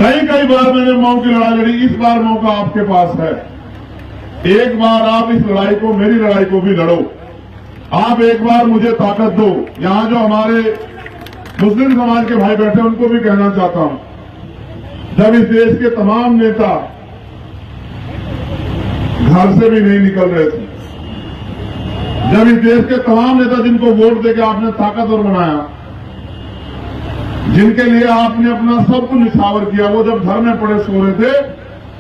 कई बार मैंने मऊ की लड़ाई लड़ी, इस बार मौका आपके पास है। एक बार आप इस लड़ाई को, मेरी लड़ाई को भी लड़ो। आप एक बार मुझे ताकत दो। यहां जो हमारे मुस्लिम समाज के भाई बैठे, उनको भी कहना चाहता हूं, जब इस देश के तमाम नेता घर से भी नहीं निकल रहे थे, जब इस देश के तमाम नेता जिनको वोट देकर आपने ताकतवर बनाया, जिनके लिए आपने अपना सब कुछ निछावर किया, वो जब घर में पड़े सो रहे थे,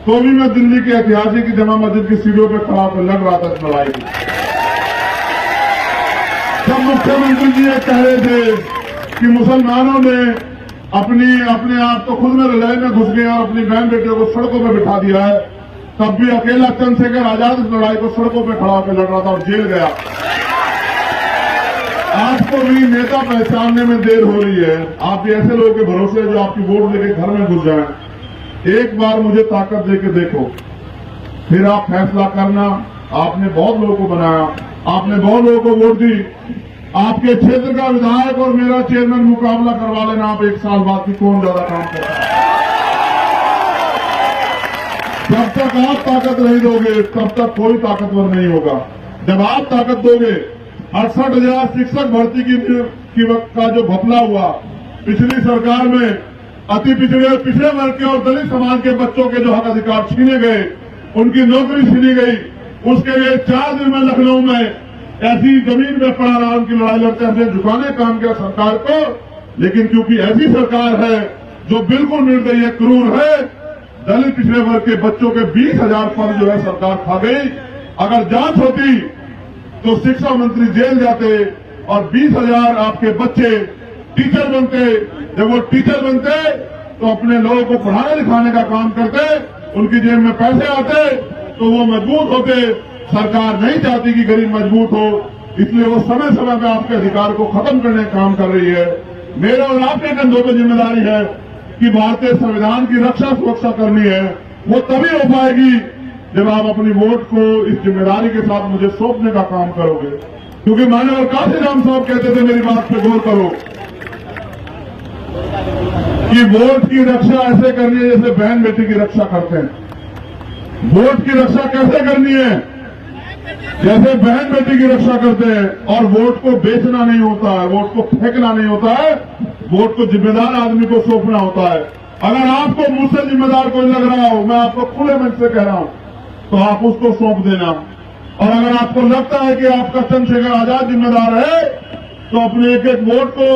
तो भी मैं दिल्ली के ऐतिहासिक जमा मस्जिद की सीढ़ियों पर खड़ा होकर लड़ रहा था इस लड़ाई में। जब मुख्यमंत्री जी ये कह रहे थे कि मुसलमानों ने अपने आप तो खुद में लड़ाई में घुस गए और अपनी बहन बेटियों को सड़कों पर बिठा दिया है, तब भी अकेला चंद्रशेखर आजाद इस लड़ाई को सड़कों पर खड़ा होकर लड़ रहा था और जेल गया। आपको भी नेता पहचानने में देर हो रही है। आप भी ऐसे लोगों के भरोसे जो आपकी वोट लेके घर में घुस जाए। एक बार मुझे ताकत देके देखो, फिर आप फैसला करना। आपने बहुत लोगों को बनाया, आपने बहुत लोगों को वोट दी। आपके क्षेत्र का विधायक और मेरा चेयरमैन मुकाबला करवा लेना आप 1 साल बाद की कौन ज्यादा काम करता है। जब तक आप ताकत नहीं दोगे, तब तक कोई ताकतवर नहीं होगा। जब आप ताकत दोगे, 68,000 शिक्षक भर्ती की वक्त का जो घपला हुआ पिछली सरकार में, अति पिछड़े वर्ग के और दलित समाज के बच्चों के जो हक अधिकार छीने गए, उनकी नौकरी छीनी गई, उसके लिए 4 दिन में लखनऊ में ऐसी जमीन में पड़ा रहा, उनकी लड़ाई लड़ते हमने झुकाने काम किया सरकार को। लेकिन क्योंकि ऐसी सरकार है जो बिल्कुल निर्दयी है, क्रूर है, दलित पिछड़े वर्ग के बच्चों के 20,000 पद जो है सरकार खा गई। अगर जांच होती तो शिक्षा मंत्री जेल जाते और 20,000 आपके बच्चे टीचर बनते। जब वो टीचर बनते तो अपने लोगों को पढ़ाने लिखाने का काम करते, उनकी जेब में पैसे आते तो वो मजबूत होते। सरकार नहीं चाहती कि गरीब मजबूत हो, इसलिए वो समय समय पर आपके अधिकार को खत्म करने का काम कर रही है। मेरे और आपके कंधों पर जिम्मेदारी है कि भारतीय संविधान की रक्षा सुरक्षा करनी है। वो तभी हो पाएगी जब आप अपनी वोट को इस जिम्मेदारी के साथ मुझे सौंपने का काम करोगे। क्योंकि माननीय काशीराम साहब कहते थे, मेरी बात पे गौर करो, कि वोट की रक्षा ऐसे करनी है जैसे बहन बेटी की रक्षा करते हैं। वोट की रक्षा कैसे करनी है? जैसे बहन बेटी की रक्षा करते हैं। और वोट को बेचना नहीं होता है, वोट को फेंकना नहीं होता है, वोट को जिम्मेदार आदमी को सौंपना होता है। अगर आपको मुझसे जिम्मेदार कोई लग रहा हो, मैं आपको खुले मन से कह रहा हूं, तो आप उसको सौंप देना। और अगर आपको लगता है कि आपका चंद्रशेखर आजाद जिम्मेदार है, तो अपने एक एक वोट को